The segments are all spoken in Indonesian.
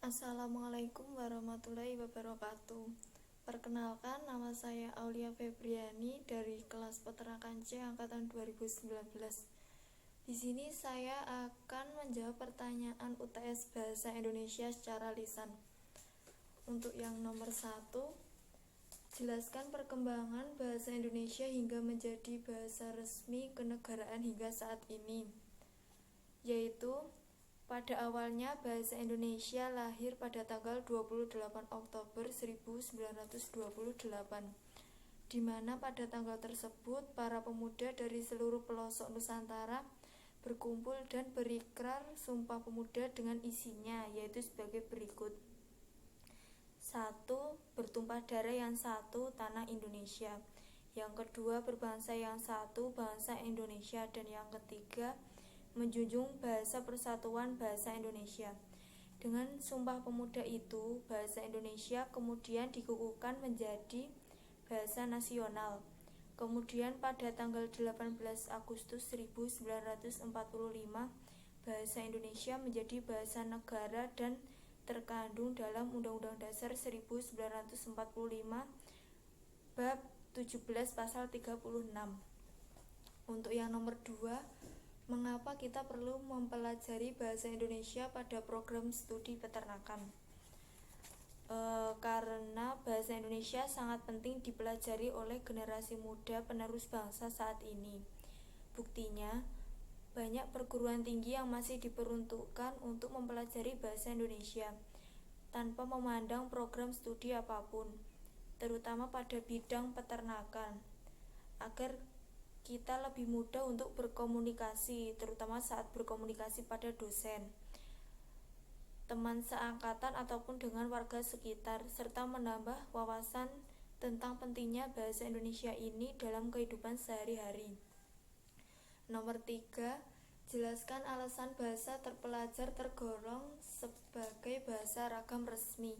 Assalamualaikum warahmatullahi wabarakatuh. Perkenalkan, nama saya Aulia Febriani dari kelas Peternakan C angkatan 2019. Di sini saya akan menjawab pertanyaan UTS Bahasa Indonesia secara lisan. Untuk yang nomor 1, jelaskan perkembangan bahasa Indonesia hingga menjadi bahasa resmi kenegaraan hingga saat ini. Yaitu pada awalnya bahasa Indonesia lahir pada tanggal 28 Oktober 1928, di mana pada tanggal tersebut para pemuda dari seluruh pelosok Nusantara berkumpul dan berikrar Sumpah Pemuda dengan isinya, yaitu sebagai berikut. 1. Bertumpah darah yang satu, tanah Indonesia. Yang kedua, berbangsa yang satu, bangsa Indonesia. Dan yang ketiga, menjunjung bahasa persatuan bahasa Indonesia. Dengan Sumpah Pemuda itu, bahasa Indonesia kemudian dikukuhkan menjadi bahasa nasional. Kemudian pada tanggal 18 Agustus 1945, bahasa Indonesia menjadi bahasa negara dan terkandung dalam Undang-Undang Dasar 1945 bab 17 pasal 36. Untuk yang nomor 2, mengapa kita perlu mempelajari bahasa Indonesia pada program studi peternakan? Karena bahasa Indonesia sangat penting dipelajari oleh generasi muda penerus bangsa saat ini. Buktinya, banyak perguruan tinggi yang masih diperuntukkan untuk mempelajari bahasa Indonesia tanpa memandang program studi apapun, terutama pada bidang peternakan, agar kita lebih mudah untuk berkomunikasi, terutama saat berkomunikasi pada dosen, teman seangkatan ataupun dengan warga sekitar, serta menambah wawasan tentang pentingnya bahasa Indonesia ini dalam kehidupan sehari-hari. Nomor 3, jelaskan alasan bahasa terpelajar tergolong sebagai bahasa ragam resmi.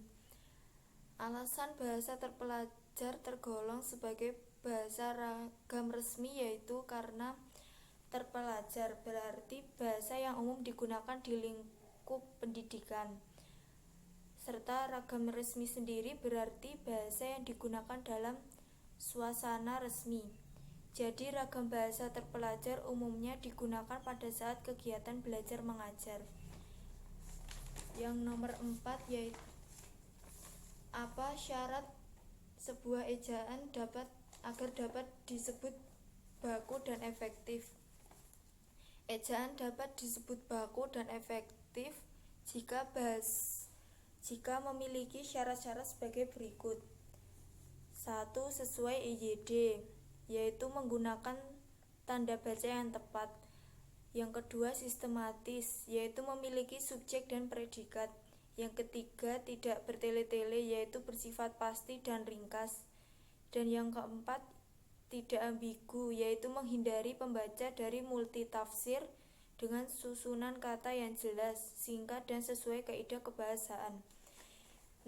Alasan bahasa terpelajar tergolong sebagai bahasa ragam resmi yaitu karena terpelajar berarti bahasa yang umum digunakan di lingkup pendidikan, serta ragam resmi sendiri berarti bahasa yang digunakan dalam suasana resmi. Jadi ragam bahasa terpelajar umumnya digunakan pada saat kegiatan belajar mengajar. Yang nomor 4 yaitu apa syarat sebuah ejaan agar dapat disebut baku dan efektif? Ejaan dapat disebut baku dan efektif jika memiliki syarat-syarat sebagai berikut. 1. Sesuai EYD, yaitu menggunakan tanda baca yang tepat. Yang kedua, sistematis, yaitu memiliki subjek dan predikat. Yang ketiga, tidak bertele-tele, yaitu bersifat pasti dan ringkas. Dan yang keempat, tidak ambigu, yaitu menghindari pembaca dari multitafsir dengan susunan kata yang jelas, singkat, dan sesuai kaidah kebahasaan.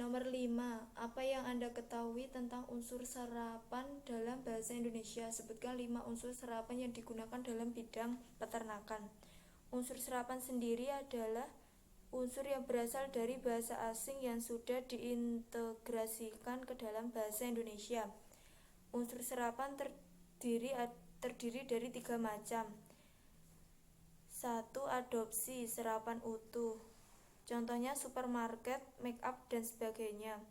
Nomor 5, apa yang Anda ketahui tentang unsur serapan dalam bahasa Indonesia? Sebutkan 5 unsur serapan yang digunakan dalam bidang peternakan. Unsur serapan sendiri adalah unsur yang berasal dari bahasa asing yang sudah diintegrasikan ke dalam bahasa Indonesia. Unsur serapan terdiri dari 3 macam. 1. Adopsi, serapan utuh. Contohnya supermarket, make up, dan sebagainya.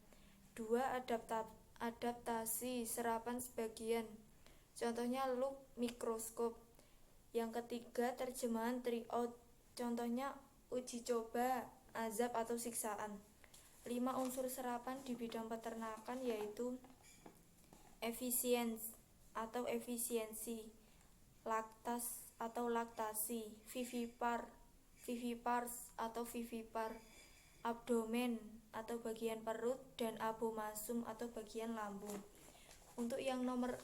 2. Adaptasi, serapan sebagian. Contohnya look, mikroskop. Yang ketiga, terjemahan tryout. Contohnya uji coba, azab atau siksaan. 5 unsur serapan di bidang peternakan yaitu efisiensi, laktas atau laktasi, vivipars atau vivipar, abdomen atau bagian perut, dan abomasum atau bagian lambung. Untuk yang nomor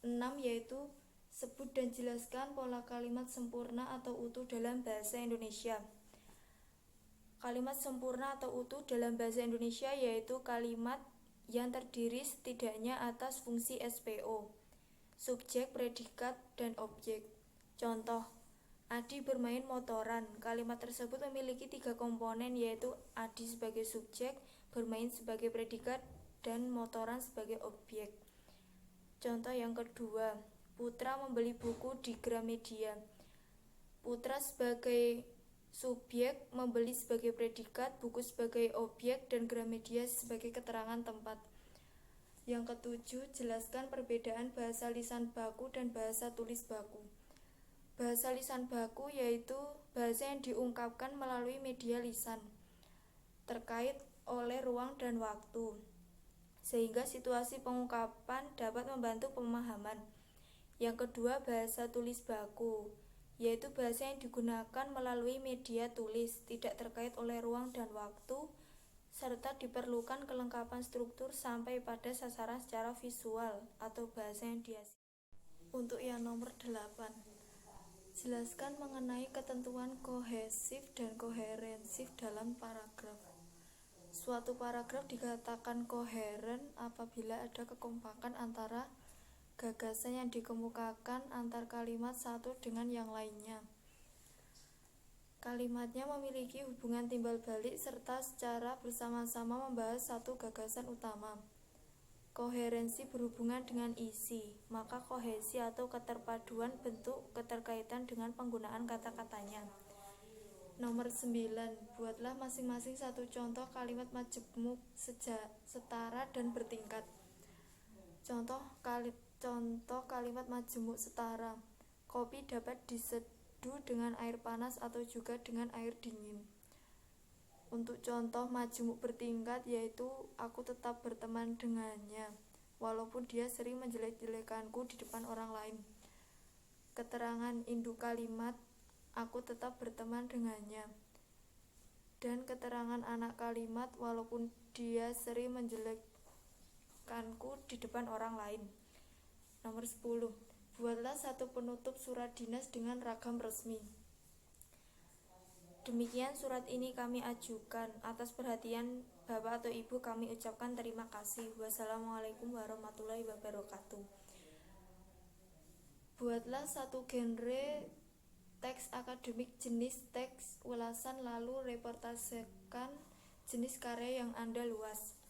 6 yaitu sebut dan jelaskan pola kalimat sempurna atau utuh dalam bahasa Indonesia. Kalimat sempurna atau utuh dalam bahasa Indonesia yaitu kalimat yang terdiri setidaknya atas fungsi SPO, subjek, predikat, dan objek. Contoh, Adi bermain motoran. Kalimat tersebut memiliki 3 komponen, yaitu Adi sebagai subjek, bermain sebagai predikat, dan motoran sebagai objek. Contoh yang kedua, Putra membeli buku di Gramedia. Putra sebagai subjek, membeli sebagai predikat, buku sebagai objek, dan Gramedia sebagai keterangan tempat. Yang ketujuh, jelaskan perbedaan bahasa lisan baku dan bahasa tulis baku. Bahasa lisan baku yaitu bahasa yang diungkapkan melalui media lisan, terkait oleh ruang dan waktu, sehingga situasi pengungkapan dapat membantu pemahaman. Yang kedua, bahasa tulis baku, yaitu bahasa yang digunakan melalui media tulis, tidak terkait oleh ruang dan waktu, serta diperlukan kelengkapan struktur sampai pada sasaran secara visual atau bahasa yang dihasilkan. Untuk yang nomor 8, jelaskan mengenai ketentuan kohesif dan koherensif dalam paragraf. Suatu paragraf dikatakan koheren apabila ada kekompakan antara gagasan yang dikemukakan antar kalimat satu dengan yang lainnya. Kalimatnya memiliki hubungan timbal balik serta secara bersama-sama membahas satu gagasan utama. Koherensi berhubungan dengan isi, maka kohesi atau keterpaduan bentuk keterkaitan dengan penggunaan kata-katanya. Nomor 9, buatlah masing-masing satu contoh kalimat majemuk setara dan bertingkat. Contoh kalimat majemuk setara. Kopi dapat diseduh dengan air panas atau juga dengan air dingin. Untuk contoh majemuk bertingkat yaitu aku tetap berteman dengannya, walaupun dia sering menjelek-jelekanku di depan orang lain. Keterangan induk kalimat aku tetap berteman dengannya. Dan keterangan anak kalimat walaupun dia sering menjelekkanku di depan orang lain. Nomor 10, buatlah satu penutup surat dinas dengan ragam resmi. Demikian surat ini kami ajukan. Atas perhatian Bapak atau Ibu kami ucapkan terima kasih. Wassalamualaikum warahmatullahi wabarakatuh. Buatlah satu genre teks akademik jenis teks ulasan lalu reportasekan jenis karya yang Anda luas.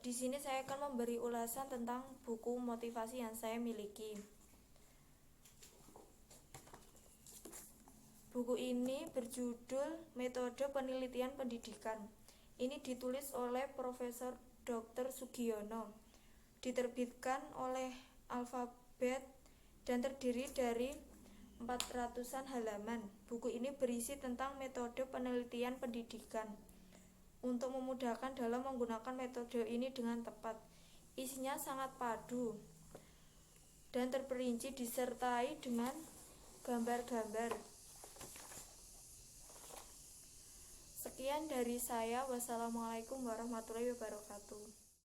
Di sini saya akan memberi ulasan tentang buku motivasi yang saya miliki. Buku ini berjudul Metode Penelitian Pendidikan. Ini ditulis oleh Profesor Dr. Sugiono. Diterbitkan oleh Alfabet dan terdiri dari 400-an halaman. Buku ini berisi tentang metode penelitian pendidikan untuk memudahkan dalam menggunakan metode ini dengan tepat. Isinya sangat padu dan terperinci disertai dengan gambar-gambar. Sekian dari saya. Wassalamualaikum warahmatullahi wabarakatuh.